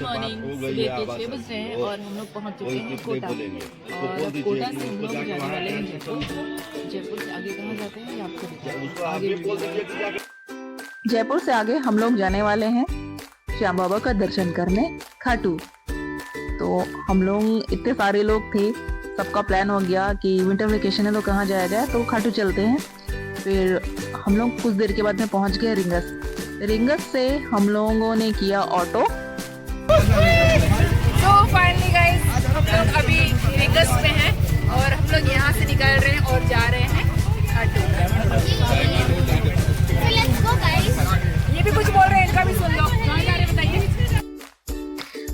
Good morning. सुबह के 6 बज रहे हैं और हम लोग पहुंच चुके हैं कोटा। और अब कोटा से हम लोग जाने वाले हैं जयपुर। जयपुर से आगे कहाँ जाते हैं ये आपको बताते हैं। जयपुर से आगे हम लोग जाने वाले हैं श्याम बाबा का दर्शन करने खाटू। तो हम लोग इतने सारे लोग थे, सबका प्लान हो गया कि विंटर वेकेशन है तो कहाँ जाया जाए, तो खाटू चलते हैं। फिर हम लोग कुछ देर के बाद में पहुंच गए रिंगस। रिंगस से हम लोगों ने किया ऑटो। तो फाइनली गाइस हम लोग अभी रिंगस में हैं और हम लोग यहाँ से निकल रहे हैं और जा रहे हैं खाटू। ये भी कुछ बोल रहे हैं, इनका भी सुन लो। कहाँ जा रहे हैं बताइए।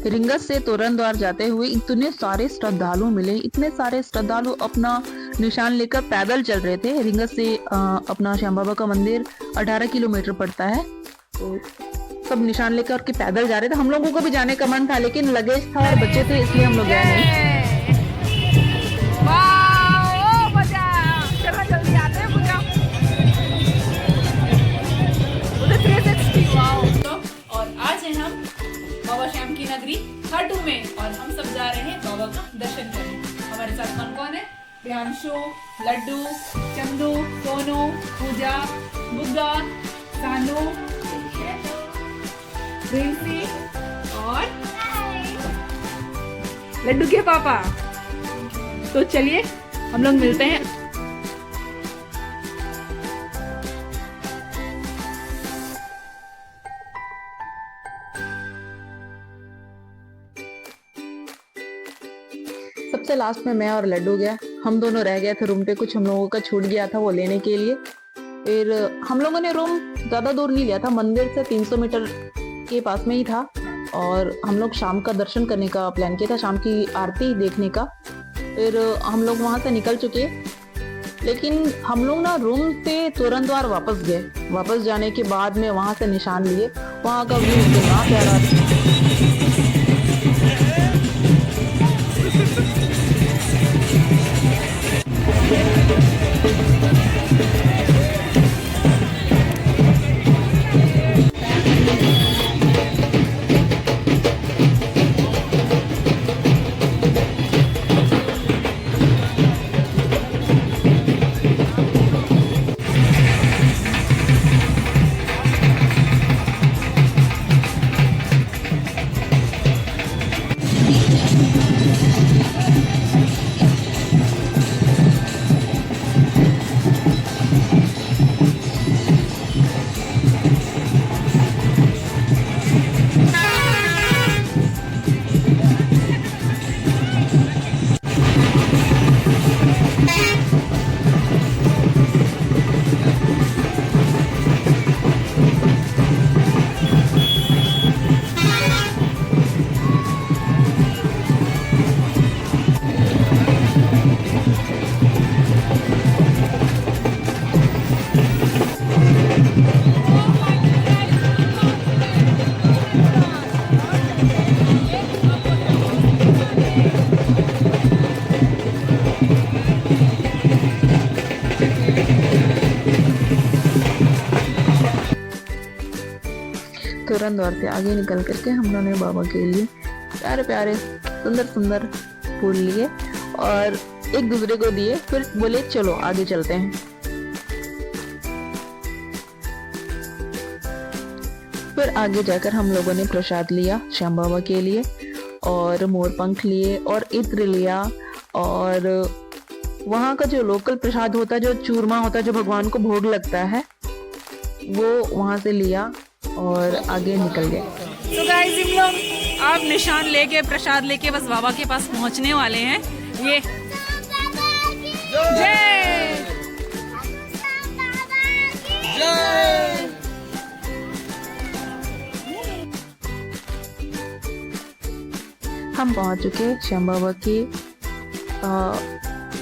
रिंगस से तोरण द्वार जाते हुए इतने सारे श्रद्धालु मिले, इतने सारे श्रद्धालु अपना निशान लेकर पैदल चल रहे थे। रिंगस से अपना श्याम बाबा का मंदिर 18 किलोमीटर पड़ता है, तो सब निशान लेकर के पैदल जा रहे थे। हम लोगों को भी जाने का मन था, लेकिन लगेज था और बच्चे थे, इसलिए हम लोग गए नहीं। और आज हैं हम बाबा श्याम की नगरी खाटू में और हम सब जा रहे हैं बाबा का दर्शन करने। हमारे साथ कौन कौन है? प्रियांशु, लड्डू, चंदू, सोनू, पूजा, बुद्धा, सानू, प्रिंसी और लड्डू के पापा। तो चलिए हम लोग मिलते हैं। सबसे लास्ट में मैं और लड्डू गया। हम दोनों रह गए थे रूम पे, कुछ हम लोगों का छूट गया था वो लेने के लिए। फिर हम लोगों ने रूम ज्यादा दूर नहीं लिया था, मंदिर से 300 मीटर के पास में ही था। और हम लोग शाम का दर्शन करने का प्लान किया था, शाम की आरती देखने का। फिर हम लोग वहां से निकल चुके, लेकिन हम लोग ना रूम से तोरण द्वार वापस गए। वापस जाने के बाद में वहां से निशान लिए। वहां का व्यू इतना प्यारा था। तोरण द्वार से आगे निकल करके हम लोगों ने बाबा के लिए प्यारे प्यारे सुंदर सुंदर फूल लिए और एक दूसरे को दिए। फिर बोले चलो आगे चलते हैं। फिर आगे जाकर हम लोगों ने प्रसाद लिया श्याम बाबा के लिए, और मोरपंख लिए और इत्र लिया। और वहाँ का जो लोकल प्रसाद होता है, जो चूरमा होता है, जो भगवान को भोग लगता है, वो वहाँ से लिया और आगे निकल गए। तो गाइस हम लोग अब निशान लेके प्रसाद लेके बस बाबा के पास पहुंचने वाले हैं। ये जय हम पहुंच चुके श्याम बाबा के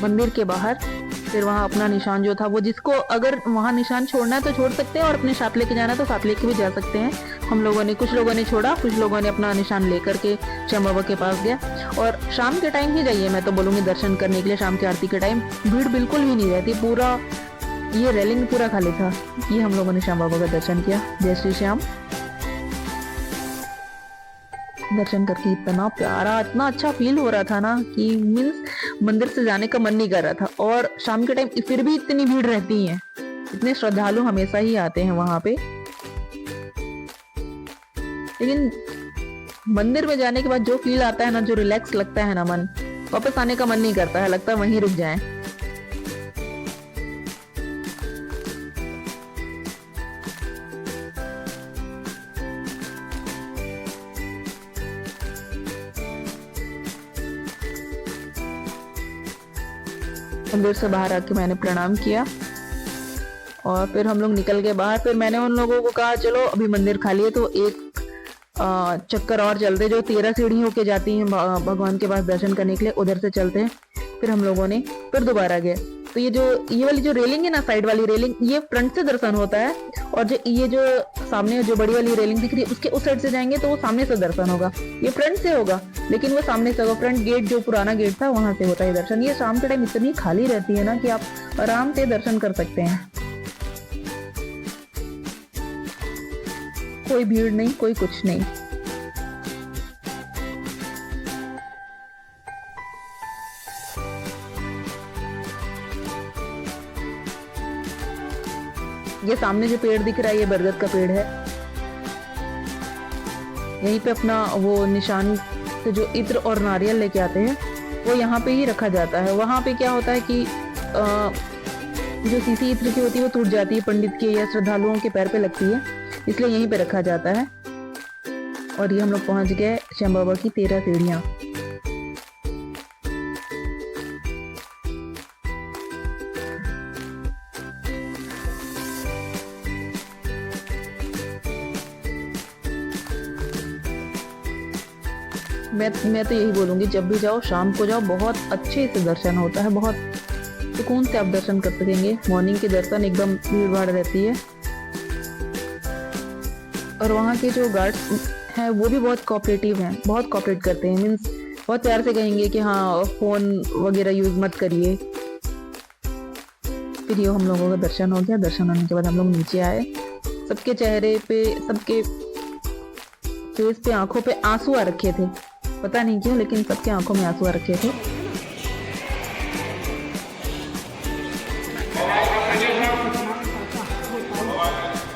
मंदिर के बाहर। फिर वहाँ अपना निशान जो था, वो जिसको अगर वहाँ निशान छोड़ना है तो छोड़ सकते हैं और अपने साथ लेके जाना है तो साथ लेके भी जा सकते हैं। हम लोगों ने, कुछ लोगों ने छोड़ा, कुछ लोगों ने अपना निशान लेकर के श्याम बाबा के पास गया। और शाम के टाइम ही जाइए, मैं तो बोलूँगी दर्शन करने के लिए। शाम की आरती के टाइम भीड़ बिल्कुल भी नहीं रहती, पूरा ये रेलिंग पूरा खाली था। ये हम लोगों ने श्याम बाबा का दर्शन किया। जय श्री श्याम। दर्शन करके इतना प्यारा, इतना अच्छा फील हो रहा था ना कि मीन्स मंदिर से जाने का मन नहीं कर रहा था। और शाम के टाइम फिर भी इतनी भीड़ रहती है, इतने श्रद्धालु हमेशा ही आते हैं वहां पे। लेकिन मंदिर में जाने के बाद जो फील आता है ना, जो रिलैक्स लगता है ना, मन वापस आने का मन नहीं करता है, लगता है वहीं रुक जाएं। मंदिर से बाहर आके मैंने प्रणाम किया और फिर हम लोग निकल गए बाहर। फिर मैंने उन लोगों को कहा चलो अभी मंदिर खाली है तो एक चक्कर और चलते, जो 13 सीढ़ी होके जाती हैं भगवान के पास दर्शन करने के लिए, उधर से चलते हैं। फिर हम लोगों ने फिर दोबारा गए। तो ये वाली जो रेलिंग है ना, साइड वाली रेलिंग, ये फ्रंट से दर्शन होता है। और जो सामने जो बड़ी वाली रेलिंग दिख रही है उसके उस साइड से जाएंगे तो वो सामने से दर्शन होगा। ये फ्रंट से होगा लेकिन वो सामने से होगा। फ्रंट गेट जो पुराना गेट था वहां से होता है दर्शन। ये शाम के टाइम इतनी खाली रहती है ना कि आप आराम से दर्शन कर सकते हैं, कोई भीड़ नहीं, कोई कुछ नहीं। ये सामने जो पेड़ दिख रहा है ये बरगद का पेड़ है। यहीं पे अपना वो निशान से जो इत्र और नारियल लेके आते हैं वो यहाँ पे ही रखा जाता है। वहां पे क्या होता है कि जो सीसी इत्र की होती है वो टूट जाती है, पंडित के या श्रद्धालुओं के पैर पे लगती है, इसलिए यहीं पे रखा जाता है। और ये हम लोग पहुंच गए श्याम बाबा की 13 सीढ़ियां। मैं तो यही बोलूंगी, जब भी जाओ शाम को जाओ, बहुत अच्छे से दर्शन होता है, बहुत सुकून से आप दर्शन कर सकेंगे। मॉर्निंग के दर्शन एकदम भीड़ भाड़ रहती है। और वहाँ के जो गार्ड्स हैं वो भी बहुत कोऑपरेटिव हैं, बहुत कोऑपरेट करते हैं। मीन्स बहुत प्यार से कहेंगे कि हाँ फोन वगैरह यूज मत करिए। फिर ये हम लोगों का दर्शन हो गया। दर्शन होने के बाद हम लोग नीचे आए। सबके चेहरे पे, सबके फेस पे, आंखों पे आंसू आ रखे थे, पता नहीं क्यों, लेकिन सबके आंखों में आंसू आ रखे थे।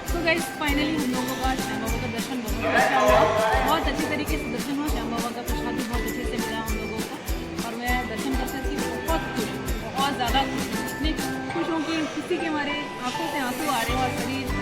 तो गाइस फाइनली हम लोगों का श्याम बाबा का दर्शन बहुत अच्छा हुआ, बहुत अच्छी तरीके से दर्शन हुआ। श्याम बाबा का प्रसाद भी बहुत अच्छे से मिला हम लोगों को। और मैं दर्शन करके बहुत खुश हूँ, बहुत ज़्यादा खुश हूँ। इतने खुश हूँ कि किसी के हमारे आंखों से आंसू आ रहे हैं और शरीर